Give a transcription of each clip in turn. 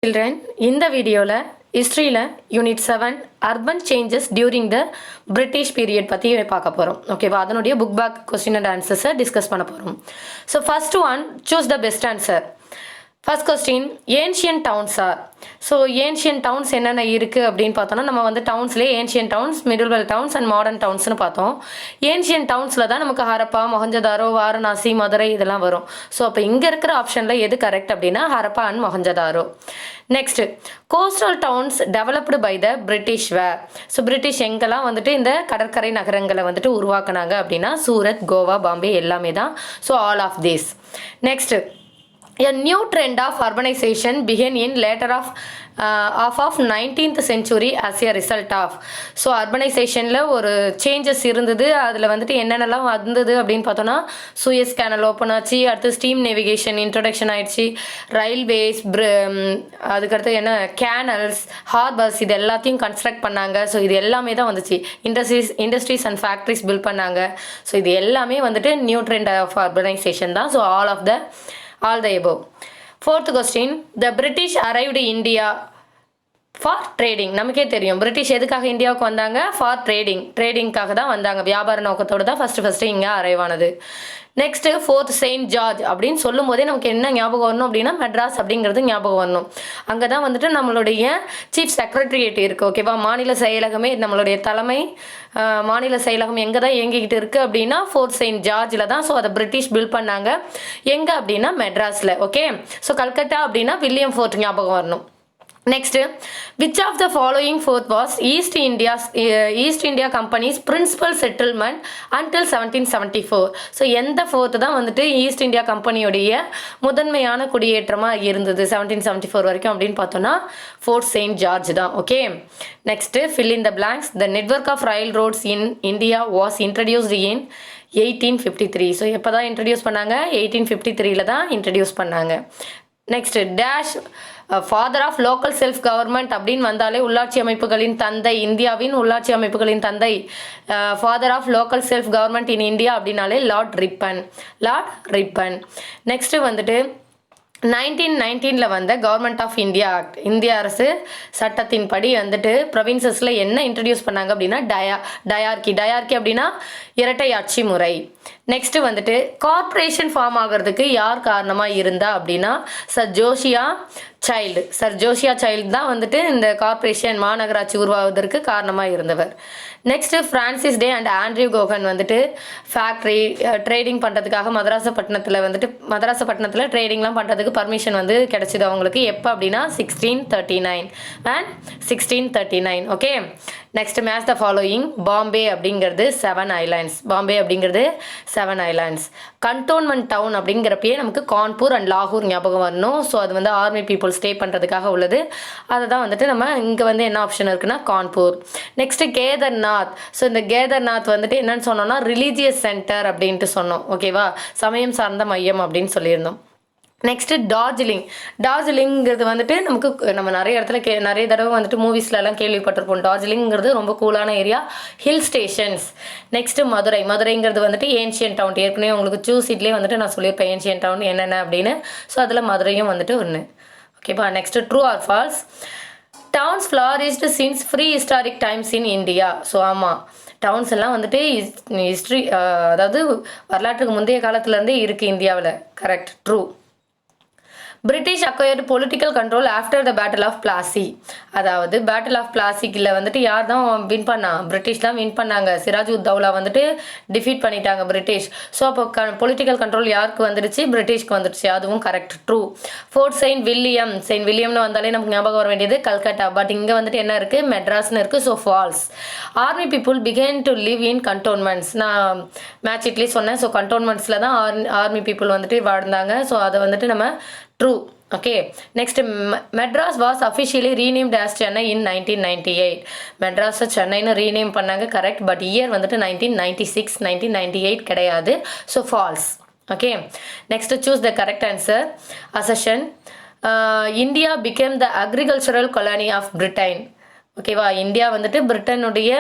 Children, இந்த வீடியோவில் ஹிஸ்ட்ரியில் unit 7 urban changes during the British period பற்றி பார்க்க போகிறோம். ஓகேவா, அதனுடைய புக் பேக் கொஸ்டின் அண்ட் ஆன்சர்ஸை டிஸ்கஸ் பண்ண போகிறோம். So first one, choose the best answer. First question, ancient towns are. So ancient towns என்னென்ன இருக்குது அப்படின்னு பார்த்தோன்னா, நம்ம வந்து டவுன்ஸ்லேயே ancient towns, medieval towns and modern டவுன்ஸ்னு பார்த்தோம். ஏன்ஷியன் டவுன்ஸில் தான் நமக்கு ஹரப்பா, மொஹஞ்சதாரோ, வாரணாசி, மதுரை இதெல்லாம் வரும். ஸோ அப்போ இங்கே இருக்கிற ஆப்ஷனில் எது கரெக்ட் அப்படின்னா Harappa and Mohenjodaro. Next, coastal towns developed by the British where. So British எங்கெல்லாம் வந்துட்டு இந்த கடற்கரை நகரங்களை வந்துட்டு உருவாக்குனாங்க அப்படின்னா சூரத், கோவா, பாம்பே எல்லாமே தான். So all of this. Next, a new trend of urbanization began in later of 19th century as a result of. So அர்பனைசேஷனில் ஒரு சேஞ்சஸ் இருந்தது. அதில் வந்துட்டு என்னென்னலாம் வந்தது அப்படின்னு பார்த்தோன்னா, சூயஸ் கேனல் ஓப்பன் ஆச்சு, அடுத்து ஸ்டீம் நேவிகேஷன் இன்ட்ரொடக்ஷன் ஆயிடுச்சு, ரயில்வேஸ், அதுக்கடுத்து என்ன கேனல்ஸ், ஹார்பர்ஸ் இது எல்லாத்தையும் கன்ஸ்ட்ரக்ட் பண்ணாங்க. ஸோ இது எல்லாமே தான் வந்துச்சு. இண்டஸ்ட்ரீஸ் அண்ட் ஃபேக்ட்ரிஸ் பில்ட் பண்ணாங்க. ஸோ இது எல்லாமே வந்துட்டு நியூ ட்ரெண்ட் ஆஃப் அர்பனைசேஷன் தான். So all the above. Fourth question, the British arrived in India for trading. நமக்கே தெரியும் பிரிட்டிஷ் எதுக்காக இந்தியாவுக்கு வந்தாங்க? ஃபார் ட்ரேடிங்காக தான் வந்தாங்க. வியாபார நோக்கத்தோடு தான் ஃபஸ்ட்டு இங்கே அரைவ் ஆனது. நெக்ஸ்ட்டு ஃபோர்த், செயின்ட் ஜார்ஜ் அப்படின்னு சொல்லும் போதே நமக்கு என்ன ஞாபகம் வரணும் அப்படின்னா மெட்ராஸ் அப்படிங்கிறது ஞாபகம் வரணும். அங்கே தான் வந்துட்டு நம்மளுடைய சீஃப் செக்ரட்டரியேட் இருக்குது. ஓகேவா, மாநில செயலகமே நம்மளுடைய தலைமை மாநில செயலகம் எங்கே தான் இயங்கிக்கிட்டு இருக்குது அப்படின்னா ஃபோர்த் செயின்ட் ஜார்ஜில் தான். ஸோ அதை பிரிட்டிஷ் பில்ட் பண்ணாங்க. எங்கே அப்படின்னா மெட்ராஸில். ஓகே, ஸோ கல்கட்டா அப்படின்னா வில்லியம் ஃபோர்ட் ஞாபகம் வரணும். Next, which of the following fort was East India Company's principal settlement until 1774? So எந்த ஃபோர்ட் தான் வந்துட்டு ஈஸ்ட் இந்தியா கம்பெனியோடைய முதன்மையான குடியேற்றமாக இருந்தது 1774 வரைக்கும் அப்படின்னு பார்த்தோன்னா ஃபோர்ட் செயின்ட் ஜார்ஜ் தான். Okay, next fill in the blanks. The network of railroads in India was introduced in 1853. So எப்போ தான் இன்ட்ரடியூஸ் பண்ணாங்க? 1853 தான் இன்ட்ரடியூஸ் பண்ணாங்க. Next, dash father of local self government அப்படின்னு வந்தாலே உள்ளாட்சி அமைப்புகளின் தந்தை, இந்தியாவின் உள்ளாட்சி அமைப்புகளின் தந்தை, father of local self government in India அப்படின்னாலே லார்ட் ரிப்பன். நெக்ஸ்ட்டு வந்துட்டு 1919 வந்த கவர்மெண்ட் ஆஃப் இந்தியா ஆக்ட், இந்திய அரசு சட்டத்தின்படி வந்துட்டு ப்ரொவின்சஸில் என்ன இன்ட்ரடியூஸ் பண்ணாங்க அப்படின்னா டயார்கி அப்படின்னா இரட்டை ஆட்சி முறை. நெக்ஸ்ட்டு வந்துட்டு கார்ப்பரேஷன் ஃபார்ம் ஆகிறதுக்கு யார் காரணமாக இருந்தா அப்படின்னா சர் ஜோஷியா சைல்டு தான் வந்துட்டு இந்த கார்ப்பரேஷன் மாநகராட்சி உருவாவதற்கு காரணமாக இருந்தவர். Next Francis Day and Andrew Cogan வந்துட்டு ஃபேக்ட்ரி ட்ரேடிங் பண்ணுறதுக்காக மதராசப்பட்டினத்தில் ட்ரேடிங்லாம் பண்ணுறதுக்கு பர்மிஷன் வந்து கிடைச்சிது அவங்களுக்கு. எப்போ அப்படின்னா 1639 and 1639. Okay, next match the following. Bombay அப்படிங்கிறது 7 ஐலாண்ட்ஸ். கண்டோன்மெண்ட் டவுன் அப்படிங்கிறப்பயே நமக்கு கான்பூர் அண்ட் லாகூர் ஞாபகம் வரணும். ஸோ அது வந்து ஆர்மி பீப்புள் ஸ்டே பண்ணுறதுக்காக உள்ளது. அதை தான் வந்துட்டு நம்ம இங்கே வந்து என்ன ஆப்ஷன் இருக்குன்னா கான்பூர். நெக்ஸ்ட்டு கேதர்நாத். ஸோ இந்த கேதர்நாத் வந்துட்டு என்னன்னு சொன்னோம்னா ரிலீஜியஸ் சென்டர் அப்படின்ட்டு சொன்னோம். ஓகேவா, சமயம் சார்ந்த மையம் அப்படின்னு சொல்லியிருந்தோம். நெக்ஸ்ட்டு டார்ஜிலிங்கிறது வந்துட்டு நம்ம நிறைய இடத்துல நிறைய தடவை வந்துட்டு மூவிஸ்லலாம் கேள்விப்பட்டிருப்போம். டார்ஜிலிங்கிறது ரொம்ப கூலான ஏரியா, ஹில் ஸ்டேஷன்ஸ். நெக்ஸ்ட்டு மதுரைங்கிறது வந்துட்டு ஏன்ஷியன் டவுன். ஏற்கனவே உங்களுக்கு சூஸ் சீட்லேயே வந்துட்டு நான் சொல்லியிருப்பேன் ஏன்ஷியன் டவுன் என்னென்ன அப்படின்னு. ஸோ அதில் மதுரையும் வந்துட்டு ஒன்று. ஓகேப்பா, next true or false. Towns flourished since prehistoric times in India. So ஆமாம், டவுன்ஸ் எல்லாம் வந்துட்டு ஹிஸ்ட்ரி அதாவது வரலாற்றுக்கு முந்தைய காலத்துலேருந்தே இருக்குது இந்தியாவில். Correct, true. British acquired political control after the battle of Plassey. அதாவது பேட்டில் ஆஃப் பிளாசிக்கில் வந்துட்டு யார் தான் வின் பண்ணா? பிரிட்டிஷ் தான் வின் பண்ணாங்க. சிராஜ்-உத்-தௌலா வந்துட்டு டிஃபீட் பண்ணிட்டாங்க பிரிட்டிஷ். ஸோ அப்போ பொலிட்டிக்கல் கண்ட்ரோல் யாருக்கு வந்துடுச்சு? பிரிட்டிஷ்க்கு வந்துடுச்சு. அதுவும் கரெக்ட், ட்ரூ. ஃபோர்ட் செயின்ட் வில்லியம்னு வந்தாலே நமக்கு ஞாபகம் வர வேண்டியது கல்கட்டா. பட் இங்கே வந்துட்டு என்ன இருக்குது? மெட்ராஸ்னு இருக்குது. So false. Army people began to live in cantonments. நான் மேட்ச் இட்லி சொன்னேன். ஸோ கண்டோன்மெண்ட்ஸில் தான் ஆர்மி பீப்புள் வந்துட்டு வாழ்ந்தாங்க. ஸோ அதை வந்துட்டு நம்ம true. Okay, next Madras was officially renamed as Chennai in 1998. மெட்ராஸை சென்னைன்னு ரீநேம் பண்ணாங்க. கரெக்ட், பட் இயர் வந்துட்டு 1996, 1998 கிடையாது. So false. Okay, next choose the correct answer. Assertion, India became the agricultural colony of Britain. ஓகேவா, இந்தியா வந்துட்டு பிரிட்டனுடைய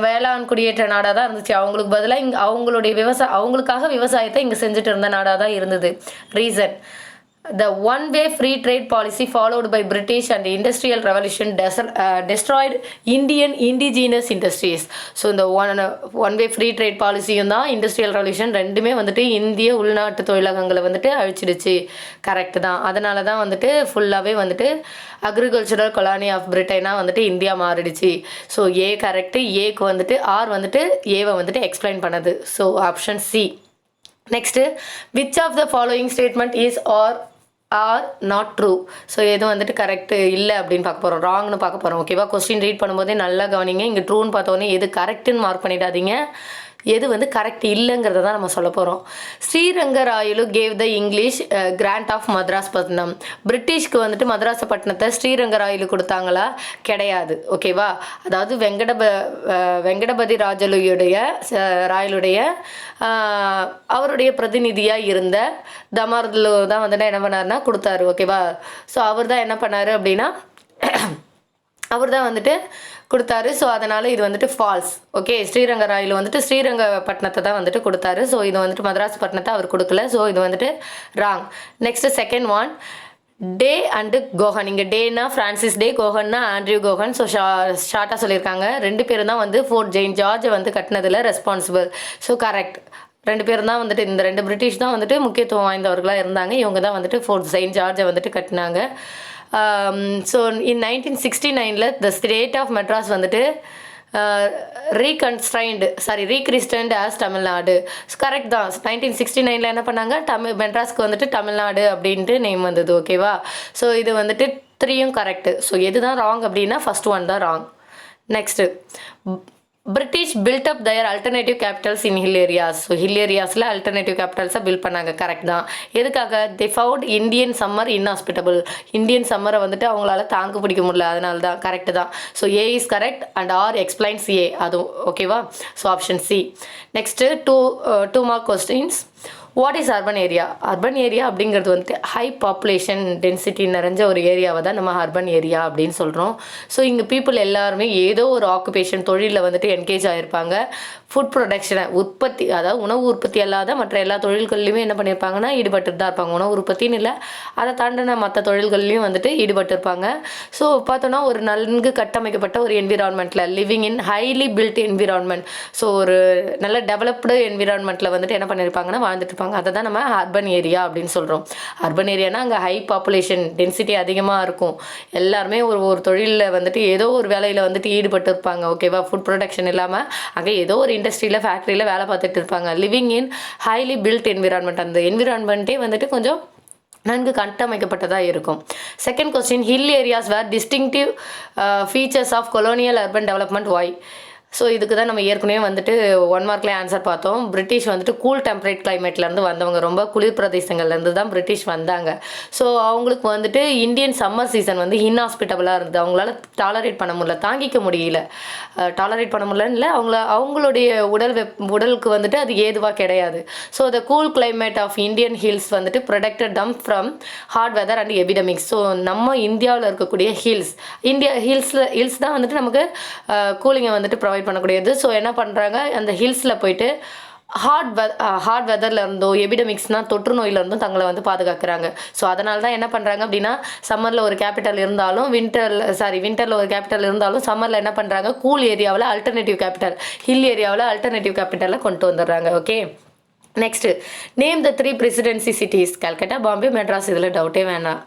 வேளாண் குடியேற்ற நாடாக தான் இருந்துச்சு. அவங்களுக்கு பதிலாக இங்கே அவங்களுக்காக விவசாயத்தை இங்கே செஞ்சுட்டு இருந்த நாடாக தான் இருந்தது. Reason the one-way free trade policy followed by British and the Industrial Revolution destroyed Indian indigenous industries. So இந்த ஒன்-வே ஃப்ரீ ட்ரேட் பாலிசியும் தான் இண்டஸ்ட்ரியல் ரெவல்யூஷன் ரெண்டுமே வந்துட்டு இந்திய உள்நாட்டு தொழிலகங்களை வந்துட்டு அழிச்சிடுச்சு. கரெக்டு தான். அதனால தான் வந்துட்டு ஃபுல்லாகவே வந்துட்டு அக்ரிகல்ச்சரல் கொலானி ஆஃப் பிரிட்டனாக வந்துட்டு இந்தியா மாறிடுச்சு. So A correct. ஏக்கு வந்துட்டு ஆர் வந்துட்டு ஏவை வந்துட்டு எக்ஸ்பிளைன் பண்ணது. So option C. Next, which of the following statement is or not true. So எதுவும் வந்துட்டு கரெக்டு இல்லை அப்படின்னு பார்க்க போகிறோம், ராங்னு பார்க்க போகிறோம். ஓகேவா? கொஸ்டின் ரீட் பண்ணும்போதே நல்லா கவனிங்க. இங்கே ட்ரூன்னு பார்த்தோன்னே எது கரெக்டுன்னு மார்க் பண்ணிடாதீங்க, எது வந்து கரெக்ட் இல்லைங்கிறத தான் நம்ம சொல்ல போகிறோம். Srirangarayalu gave the English grant of Madraspattinam. பிரிட்டிஷ்க்கு வந்துட்டு மദ്രാஸ்பட்டினத்தை ஸ்ரீரங்கராயலு கொடுத்தாங்களா? கிடையாது. ஓகேவா? அதாவது வெங்கடபதி ராயலுடைய அவருடைய பிரதிநிதியாக இருந்த தமார்லு தான் வந்துட்டு என்ன பண்ணாருன்னா கொடுத்தாரு. ஓகேவா? ஸோ அவர் தான் என்ன பண்ணார் அப்படின்னா அவர் தான் வந்துட்டு கொடுத்தாரு. ஸோ அதனால் இது வந்துட்டு ஃபால்ஸ். ஓகே, ஸ்ரீரங்கராயலு வந்துட்டு ஸ்ரீரங்கப்பட்டினத்தை தான் வந்துட்டு கொடுத்தாரு. ஸோ இது வந்துட்டு மദ്രാஸ்பட்டினத்தை அவர் கொடுக்கல. ஸோ இது வந்துட்டு wrong. Next second one, Day and Cohen. இங்கே டேனா ஃப்ரான்சிஸ் டே, கோஹன்னா ஆண்ட்ரியூ கோஹன். ஸோ ஷார்ட்டாக சொல்லியிருக்காங்க. ரெண்டு பேரும் தான் வந்து ஃபோர்ட் செயின்ட் ஜார்ஜை வந்து கட்டினதில் ரெஸ்பான்சிபிள். So correct. ரெண்டு பேரும் தான் வந்துட்டு, இந்த ரெண்டு பிரிட்டிஷ் தான் வந்துட்டு முக்கியத்துவம் வாய்ந்தவர்களாக இருந்தாங்க. இவங்க தான் வந்துட்டு ஃபோர்ட் செயின்ட் ஜார்ஜை வந்துட்டு கட்டினாங்க. So in 1969 the state of Madras வந்துட்டு ரீகிறிஸ்டன்ட் ஆஸ் தமிழ்நாடு. கரெக்ட் தான். 1969 என்ன பண்ணாங்க? மெட்ராஸ்க்கு வந்துட்டு தமிழ்நாடு அப்படின்ட்டு நேம் வந்தது. ஓகேவா? ஸோ இது வந்துட்டு 3யும் கரெக்டு. ஸோ எது தான் ராங் அப்படின்னா ஃபஸ்ட் ஒன் தான் wrong. Next, British built up their alternative capitals in hill areas. So hill ஏரியாஸில் அல்டர்னேட்டிவ் கேபிட்டல்ஸை பில்ட் பண்ணாங்க. கரெக்ட் தான். எதுக்காக? They found Indian summer inhospitable. Indian சம்மரை வந்துட்டு அவங்களால தாக்கு பிடிக்க முடியல, அதனால தான். கரெக்டு தான். So A is correct and R explains A. அதுவும் ஓகேவா? So option C. Next two mark questions. What is urban area? Urban area அப்படிங்கிறது வந்துட்டு ஹை பாப்புலேஷன் டென்சிட்டி நிறைஞ்ச ஒரு ஏரியாவை தான் நம்ம அர்பன் ஏரியா அப்படின்னு சொல்கிறோம். ஸோ இங்கே பீப்புள் எல்லாருமே ஏதோ ஒரு ஆக்குபேஷன் தொழிலில் வந்துட்டு என்கேஜ் ஆகிருப்பாங்க. ஃபுட் ப்ரொடக்ஷனை உற்பத்தி, அதாவது உணவு உற்பத்தி அல்லாத மற்ற எல்லா தொழில்கள்லையுமே என்ன பண்ணியிருப்பாங்கன்னா ஈடுபட்டு தான் இருப்பாங்க. உணவு உற்பத்தின்னு இல்லை, அதை தாண்டின மற்ற தொழில்கள்லையும் வந்துட்டு ஈடுபட்டு இருப்பாங்க. ஸோ பார்த்தோன்னா ஒரு நன்கு கட்டமைக்கப்பட்ட ஒரு என்விரான்மெண்ட்டில், living in highly built environment, so ஒரு நல்ல டெவலப்டு என்விரான்மெண்ட்டில் வந்துட்டு என்ன பண்ணியிருப்பாங்கன்னா வாழ்ந்துட்டு இருப்பாங்க. அதை தான் நம்ம அர்பன் ஏரியா அப்படின்னு சொல்கிறோம். அர்பன் ஏரியானா அங்கே ஹை பாப்புலேஷன் டென்சிட்டி அதிகமாக இருக்கும். எல்லாருமே ஒரு தொழிலில் வந்துட்டு ஏதோ ஒரு வேலையில் வந்துட்டு ஈடுபட்டு இருப்பாங்க. ஓகேவா? ஃபுட் ப்ரொடக்ஷன் இல்லாமல் அங்கே ஏதோ ஒரு இண்டஸ்ட்ரியில் ஃபேக்ட்ரியில் வேலை பார்த்துட்டு இருப்பாங்க. Living in highly built environment. அந்த என்விரான்மெண்ட்டே வந்துட்டு கொஞ்சம் நன்கு கட்டமைக்கப்பட்டதாக இருக்கும். Second question, hill areas were distinctive features of colonial urban development why. So இதுக்கு தான் நம்ம ஏற்கனவே வந்துட்டு 1 மார்க்லேயே ஆன்சர் பார்த்தோம். பிரிட்டிஷ் வந்துட்டு கூல் டெம்பரேட் கிளைமேட்லேருந்து வந்தவங்க, ரொம்ப குளிர் பிரதேசங்கள்லேருந்து தான் பிரிட்டிஷ் வந்தாங்க. ஸோ அவங்களுக்கு வந்துட்டு இந்தியன் சம்மர் சீசன் வந்து இன்ஹாஸ்பிட்டபிளாக இருந்தது. அவங்களால டாலரேட் பண்ண முடியல, தாங்கிக்க முடியல. டாலரேட் பண்ண முடியலன்னு இல்லை, அவங்களுடைய உடலுக்கு வந்துட்டு அது ஏதுவாக கிடையாது. So the cool climate of Indian hills வந்துட்டு protected them from hot weather and epidemics. So நம்ம இந்தியாவில் இருக்கக்கூடிய ஹில்ஸ் தான் வந்துட்டு நமக்கு கூலிங்கை வந்துட்டு ப்ரொவைட் பண்ணக்கூடியது. ஸோ என்ன பண்ணுறாங்க, அந்த ஹில்ஸில் போயிட்டு ஹாட் வெதரில் இருந்தோ எபிடமிக்ஸ்னால் தொற்று நோயிலிருந்தும் தங்களை வந்து பாதுகாக்கிறாங்க. ஸோ அதனால தான் என்ன பண்ணுறாங்க அப்படின்னா, சம்மரில் ஒரு கேபிட்டல் இருந்தாலும் வின்டரில் ஒரு கேபிட்டல் இருந்தாலும் சம்மரில் என்ன பண்ணுறாங்க, கூல் ஏரியாவில் அல்டர்னேட்டிவ் கேபிட்டல், ஹில் ஏரியாவில் அல்டர்னேட்டிவ் கேபிட்டலில் கொண்டு வந்துடுறாங்க. Okay, next, name the 3 presidency cities. Calcutta, Bombay, Madras. இதில் டவுட்டே வேணாம்.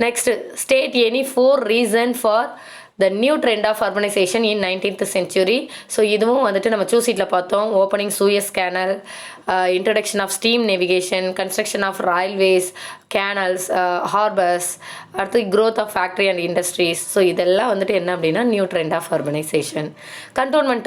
Next, state any 4 reason for the new trend of urbanisation in 19th century. So இதுவும் வந்துட்டு நம்ம சூசீட்டில் பார்த்தோம். Opening Suez canal, introduction of steam navigation, construction of railways, canals, harbours, அடுத்து growth of factory and industries. So இதெல்லாம் வந்துட்டு என்ன அப்படின்னா நியூ ட்ரெண்ட் ஆஃப் அர்பனைசேஷன். கண்டோன்மெண்ட்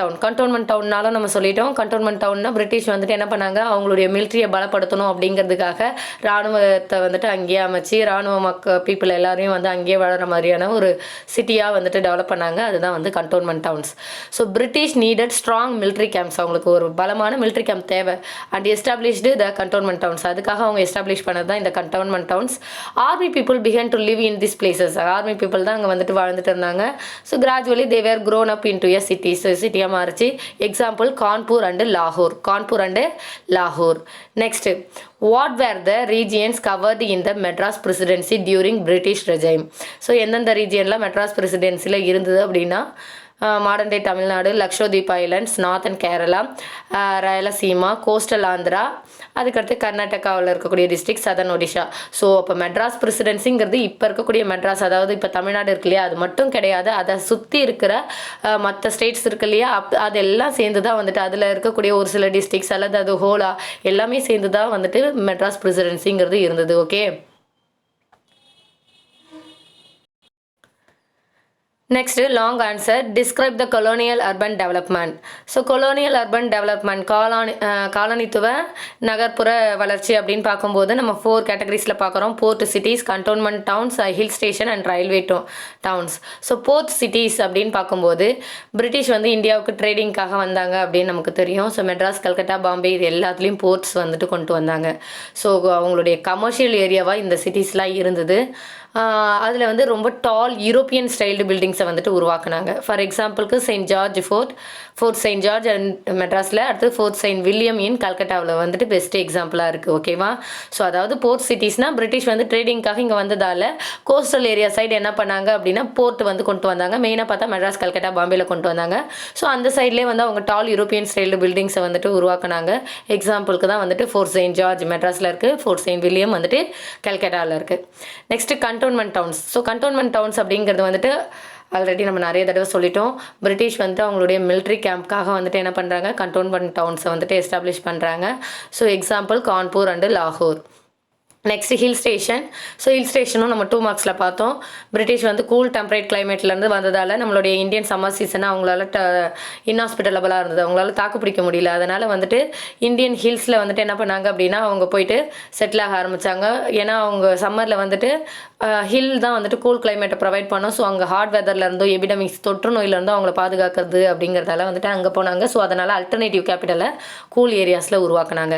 டவுன்னாலும் நம்ம சொல்லிட்டோம். கண்டோன்மெண்ட் டவுன்னா பிரிட்டிஷ் வந்துட்டு என்ன பண்ணாங்க, அவங்களுடைய மிலிட்ரியை பலப்படுத்தணும் அப்படிங்கிறதுக்காக இராணுவத்தை வந்துட்டு அங்கேயே அமைச்சு இராணுவ பீப்புள் எல்லாரையும் வந்து அங்கேயே வளர மாதிரியான ஒரு சிட்டியாக வந்துட்டு டெவலப் பண்ணாங்க. அதுதான் வந்து cantonment towns. So British needed strong military camps, அவங்களுக்கு ஒரு பலமான மிலிட்ரி கேம்ப் தேவை. And established the cantonment downs, அதுக்காக அவங்க எஸ்டாப்ளிஷ் பண்ணது தான் இந்த cantonment downs. Army people begin to live in this places, army people தான் அங்கே வந்துட்டு வாழ்ந்துட்டு இருந்தாங்க. So gradually they where grown up in to a city, so சிட்டியாக மாறிச்சு. எக்ஸாம்பிள் கான்பூர் அண்டு லாகூர், கான்பூர் அண்டு லாகூர். Next, what were the regions covered in the Madras presidency during British regime. So எந்தெந்த ரீஜியனில் மெட்ராஸ் பிரசிடென்சியில் இருந்தது அப்படின்னா modern day Tamil Nadu, Lakshadweep islands, northern Kerala, Rayalaseema, coastal Andhra, அதுக்கடுத்து கர்நாடகாவில் இருக்கக்கூடிய டிஸ்ட்ரிக்ட், சதர்ன் ஒடிஷா. ஸோ அப்போ மெட்ராஸ் பிரசிடென்சிங்கிறது இப்போ இருக்கக்கூடிய மெட்ராஸ், அதாவது இப்போ தமிழ்நாடு இருக்கு இல்லையா, அது மட்டும் கிடையாது. அதை சுற்றி இருக்கிற மற்ற ஸ்டேட்ஸ் இருக்கு இல்லையா, அதெல்லாம் சேர்ந்து தான் வந்துட்டு அதில் இருக்கக்கூடிய ஒரு சில டிஸ்ட்ரிக்ஸ் அல்லது அது ஹோலா எல்லாமே சேர்ந்து தான் வந்துட்டு மெட்ராஸ் பிரசிடென்சிங்கிறது இருந்தது. Okay, next long answer, describe the colonial urban development. So colonial urban development, காலனித்துவ நகர்ப்புற வளர்ச்சி அப்படின்னு பார்க்கும்போது நம்ம 4 கேட்டகரிஸில் பார்க்குறோம். Port cities, cantonment towns, hill station and railway towns. So port cities அப்படின்னு பார்க்கும்போது பிரிட்டிஷ் வந்து இந்தியாவுக்கு ட்ரேடிங்காக வந்தாங்க அப்படின்னு நமக்கு தெரியும். ஸோ மெட்ராஸ், கல்கட்டா, பாம்பே இது எல்லாத்துலேயும் போர்ட்ஸ் வந்துட்டு கொண்டு வந்தாங்க. ஸோ அவங்களுடைய கமர்ஷியல் ஏரியாவாக இந்த சிட்டிஸ்லாம் இருந்தது. அதில் வந்து ரொம்ப டால் யூரோப்பியன் ஸ்டைல்டு பில்டிங்ஸை வந்துட்டு உருவாக்குனாங்க. ஃபார் எக்ஸாம்பிளுக்கு Saint George fort Saint George and மெட்ராஸில், அடுத்து ஃபோர்ட் செயின்ட் வில்லியம் இன் கல்கட்டாவில் வந்துட்டு பெஸ்ட் எக்ஸாம்பிளாக இருக்குது. ஓகேவா? ஸோ அதாவது போர்ட் சிட்டிஸ்னால் பிரிட்டிஷ் வந்து ட்ரேடிங்காக இங்கே வந்ததால் கோஸ்டல் ஏரியா சைடு என்ன பண்ணாங்க அப்படின்னா போர்ட் வந்து கொண்டு வந்தாங்க. மெயினாக பார்த்தா மெட்ராஸ், கல்கட்டா, பாம்பேயில் கொண்டு வந்தாங்க. ஸோ அந்த சைட்லேயே வந்து அவங்க டால் யூரோப்பியன் ஸ்டைல்டு பில்டிங்ஸை வந்துட்டு உருவாக்குனாங்க. எக்ஸாம்பிளுக்கு தான் வந்துட்டு ஃபோர்ட் செயின்ட் ஜார்ஜ் மெட்ராஸில் இருக்குது, ஃபோர்ட் செயின்ட் வில்லியம் வந்துட்டு கல்கட்டாவில் இருக்குது. Next cantonment towns. So cantonment towns அப்படிங்கிறது வந்துட்டு ஆல்ரெடி நம்ம நிறைய தடவை சொல்லிட்டோம். பிரிட்டிஷ் வந்துட்டு அவங்களுடைய மிலிட்ரி கேம்ப்காக வந்துட்டு என்ன பண்ணுறாங்க, கண்டோன்மெண்ட் டவுன்ஸை வந்துட்டு எஸ்டாப்ளிஷ் பண்ணுறாங்க. ஸோ எக்ஸாம்பிள் கான்பூர் அண்டு லாகூர். Next hill station. So hill ஸ்டேஷனும் நம்ம 2 மார்க்ஸில் பார்த்தோம். பிரிட்டிஷ் வந்து கூல் டெம்பரேட் கிளைமேட்லேருந்து வந்ததால் நம்மளுடைய இந்தியன் சம்மர் சீசனை அவங்களால இன்ஹாஸ்பிட்டலபிளாக இருந்தது, அவங்களால தாக்கு பிடிக்க முடியல. அதனால் வந்துட்டு இந்தியன் ஹில்ஸில் வந்துட்டு என்ன பண்ணாங்க அப்படின்னா அவங்க போயிட்டு செட்டில் ஆக ஆரம்பித்தாங்க. ஏன்னா அவங்க சம்மரில் வந்துட்டு ஹில் தான் வந்துட்டு கூல் கிளைமேட்டை ப்ரொவைட் பண்ணோம். ஸோ அங்கே ஹாட் வெதர்லேருந்தோ எபிடமிக்ஸ் தொற்று நோயிலேருந்தோ அவங்கள பாதுகாக்கிறது அப்படிங்கிறதால வந்துட்டு அங்கே போனாங்க. ஸோ அதனால் அல்டர்னேட்டிவ் கேபிட்டலை கூல் ஏரியாஸில் உருவாக்குனாங்க.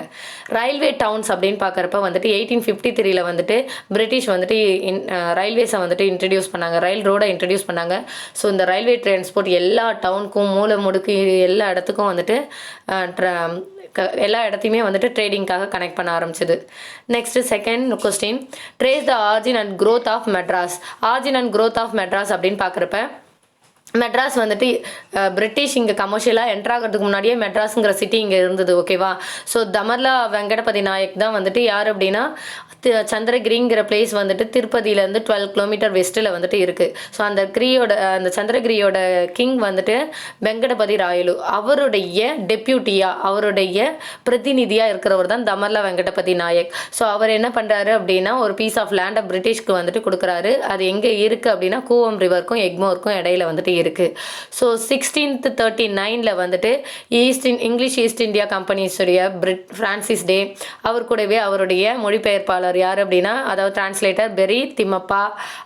ரயில்வே டவுன்ஸ் அப்படின்னு பார்க்குறப்ப வந்துட்டு 1853 வந்துட்டு பிரிட்டிஷ் வந்துட்டு ரயில்வேஸை வந்துட்டு இன்ட்ரடியூஸ் பண்ணாங்க, ரயில் ரோடை இன்ட்ரடியூஸ் பண்ணாங்க. ஸோ இந்த ரயில்வே டிரான்ஸ்போர்ட் எல்லா டவுனுக்கும் மூலை முடுக்கு எல்லா இடத்துக்கும் வந்துட்டு எல்லா இடத்தையுமே வந்துட்டு ட்ரேடிங்காக கனெக்ட் பண்ண ஆரம்பிச்சது. Next second question, trace the origin and growth of Madras. Origin and growth of Madras அப்படின்னு பார்க்குறப்ப மெட்ராஸ் வந்துட்டு பிரிட்டிஷ் இங்கே கமர்ஷியலாக என்ட்ராகிறதுக்கு முன்னாடியே மெட்ராஸுங்கிற சிட்டி இங்கே இருந்தது. ஓகேவா? ஸோ தமர்லா வெங்கடபதி நாயக் தான் வந்துட்டு யார் அப்படின்னா சந்திரகிரிங்கிற பிளேஸ் வந்துட்டு திருப்பதியிலேருந்து 12 கிலோமீட்டர் வெஸ்ட்டில் வந்துட்டு இருக்குது. ஸோ அந்த சந்திரகிரியோட கிங் வந்துட்டு வெங்கடபதி ராயலு, அவருடைய டெப்யூட்டியாக அவருடைய பிரதிநிதியாக இருக்கிறவர் தான் தமர்லா வெங்கடபதி நாயக். ஸோ அவர் என்ன பண்ணுறாரு அப்படின்னா ஒரு பீஸ் ஆஃப் லேண்டை பிரிட்டிஷ்க்கு வந்துட்டு கொடுக்குறாரு. அது எங்கே இருக்குது அப்படின்னா கூவம் ரிவருக்கும் எக்மோருக்கும் இடையில வந்துட்டு இருக்குது. ஸோ 1639 வந்துட்டு இங்கிலீஷ் ஈஸ்ட் இந்தியா கம்பெனிஸுடைய ஃப்ரான்சிஸ் டே, அவர் கூடவே அவருடைய மொழிபெயர்ப்பாளர் யார் அப்படின்னா அதாவது டிரான்ஸ்லேட்டர் பெரி திம்மப்பா,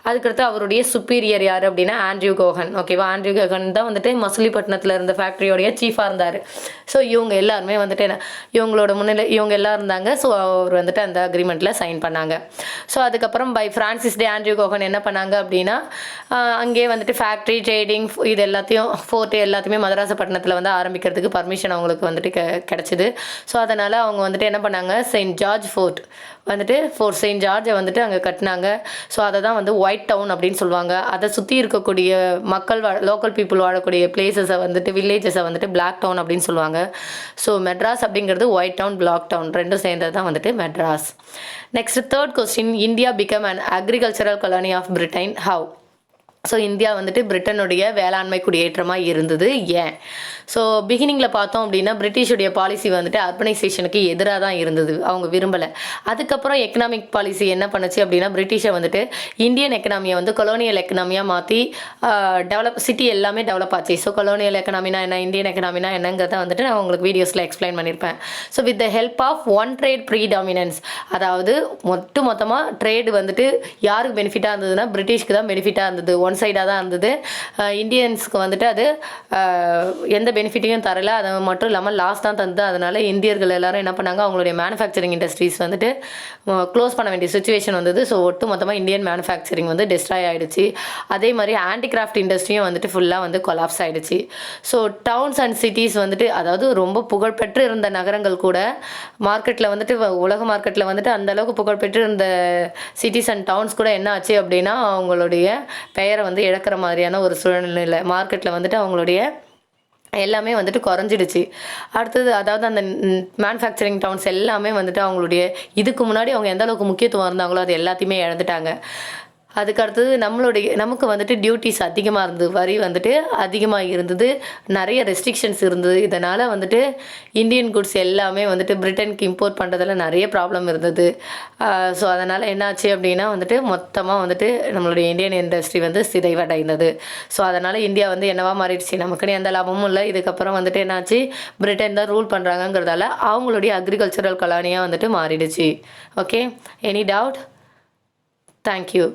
அதுக்கடுத்து அவருடைய சுப்பீரியர் யார் அப்படின்னா ஆண்ட்ரியூ கோகன். ஓகேவா? ஆண்ட்ரியூ கோகன் தான் வந்துட்டு மசிலிப்பட்டினத்தில் இருந்த ஃபேக்ட்ரியோடைய சீஃபாக இருந்தார். ஸோ இவங்க எல்லாருமே வந்துட்டு இவங்களோட முன்னிலை இவங்க எல்லாம் இருந்தாங்க. ஸோ அவர் வந்துட்டு அந்த அக்ரிமெண்ட்டில் சைன் பண்ணாங்க. ஸோ அதுக்கப்புறம் பை ஃப்ரான்சிஸ் டே ஆண்ட்ரியூ கோகன் என்ன பண்ணாங்க அப்படின்னா அங்கேயே வந்துட்டு ஃபேக்ட்ரி ட்ரேடிங் இது எல்லாத்தையும் ஃபோர்ட் எல்லாத்தையுமே மதராசப்பட்டினத்தில் வந்து ஆரம்பிக்கிறதுக்கு பர்மிஷன் அவங்களுக்கு வந்துட்டு கிடச்சிது. ஸோ அதனால் அவங்க வந்துட்டு என்ன பண்ணாங்க, செயின்ட் ஜார்ஜ் ஃபோர்ட் வந்துட்டு ஃபோர்ட் செயின்ட் ஜார்ஜை வந்துட்டு அங்கே கட்டினாங்க. ஸோ அதை தான் வந்து ஒயிட் டவுன் அப்படின்னு சொல்லுவாங்க. அதை சுற்றி இருக்கக்கூடிய மக்கள் லோக்கல் பீப்புள் வாழக்கூடிய பிளேசஸை வந்துட்டு வில்லேஜஸை வந்துட்டு பிளாக் டவுன் அப்படின்னு சொல்லுவாங்க. ஸோ மெட்ராஸ் அப்படிங்கிறது ஒயிட் டவுன், பிளாக் டவுன் ரெண்டும் சேர்ந்தது தான் வந்துட்டு Madras. Next third question, India become an agricultural colony of Britain how. So India வந்துட்டு பிரிட்டனுடைய வேளாண்மை குடியேற்றமாக இருந்தது ஏன்? ஸோ பிகினிங்கில் பார்த்தோம் அப்படின்னா பிரிட்டிஷுடைய பாலிசி வந்துட்டு அர்பனைசேஷனுக்கு எதிராக தான் இருந்தது, அவங்க விரும்பலை. அதுக்கப்புறம் எக்கனாமிக் பாலிசி என்ன பண்ணுச்சு அப்படின்னா பிரிட்டிஷை வந்துட்டு இந்தியன் எக்கனாமியை வந்து கொலோனியல் எக்கனாமியாக மாற்றி சிட்டி எல்லாமே டெவலப் ஆச்சு. ஸோ கொலோனியல் எக்கனாமினா என்ன, இந்தியன் எக்கனாமினா என்னங்கிறத வந்துட்டு நான் உங்களுக்கு வீடியோஸில் எக்ஸ்பிளைன் பண்ணியிருப்பேன். So with the help of one trade predominance, அதாவது மொத்தமாக ட்ரேடு வந்துட்டு யாருக்கு பெனிஃபிட்டாக இருந்ததுன்னா பிரிட்டிஷ்க்கு தான் பெனிஃபிட்டாக இருந்தது. ஒன் சைடாக தான் இருந்தது. இந்தியன்ஸ்க்கு வந்துட்டு அது எந்த பெனிஃபிட்டையும் தரல. அது மட்டும் இல்லாமல் லாஸ் தான் தந்தது. அதனால் இந்தியர்கள் எல்லாரும் என்ன பண்ணாங்க, அவங்களுடைய மேனுஃபேக்சரிங் இண்டஸ்ட்ரீஸ் வந்துட்டு க்ளோஸ் பண்ண வேண்டிய சுச்சுவேஷன் வந்தது. ஸோ ஒட்டு மொத்தமாக இந்தியன் மேனுஃபேக்சரிங் வந்து டிஸ்ட்ராய் ஆகிடுச்சு. அதே மாதிரி ஹேண்டிகிராஃப்ட் இண்டஸ்ட்ரியும் வந்துட்டு ஃபுல்லாக வந்து கொலாப்ஸ் ஆகிடுச்சு. ஸோ டவுன்ஸ் அண்ட் சிட்டிஸ் வந்துட்டு, அதாவது ரொம்ப புகழ்பெற்று இருந்த நகரங்கள் கூட மார்க்கெட்டில் வந்துட்டு உலக மார்க்கெட்டில் வந்துட்டு அந்தளவுக்கு புகழ்பெற்று இருந்த சிட்டிஸ் அண்ட் டவுன்ஸ் கூட என்ன ஆச்சு அப்படின்னா, அவங்களுடைய பெயரை வந்து இழக்கிற மாதிரியான ஒரு சூழ்நிலை மார்க்கெட்டில் வந்துட்டு அவங்களுடைய எல்லாமே வந்துட்டு குறைஞ்சிடுச்சு. அடுத்தது அதாவது அந்த மேனுஃபேக்சரிங் டவுன்ஸ் எல்லாமே வந்துட்டு அவங்களுடைய இதுக்கு முன்னாடி அவங்க எந்த அளவுக்கு முக்கியத்துவம் இருந்தாங்களோ அது எல்லாத்தையுமே இழந்துட்டாங்க. அதுக்கு அடுத்தது நமக்கு வந்துட்டு டியூட்டிஸ் அதிகமாக இருந்தது, வரி வந்துட்டு அதிகமாக இருந்தது, நிறைய ரெஸ்ட்ரிக்ஷன்ஸ் இருந்தது. இதனால் வந்துட்டு இந்தியன் குட்ஸ் எல்லாமே வந்துட்டு பிரிட்டனுக்கு இம்போர்ட் பண்ணுறதுல நிறைய ப்ராப்ளம் இருந்தது. ஸோ அதனால் என்னாச்சு அப்படின்னா வந்துட்டு மொத்தமாக வந்துட்டு நம்மளுடைய இந்தியன் இண்டஸ்ட்ரி வந்து சிதைவடைந்தது. ஸோ அதனால் இந்தியா வந்து என்னவா மாறிடுச்சு, நமக்குன்னு எந்த லாபமும் இல்லை. இதுக்கப்புறம் வந்துட்டு என்னாச்சு, பிரிட்டன் தான் ரூல் பண்ணுறாங்கங்கிறதால அவங்களுடைய அக்ரிகல்ச்சரல் கலானியாக வந்துட்டு மாறிடுச்சு. Okay, any doubt? தேங்க்யூ.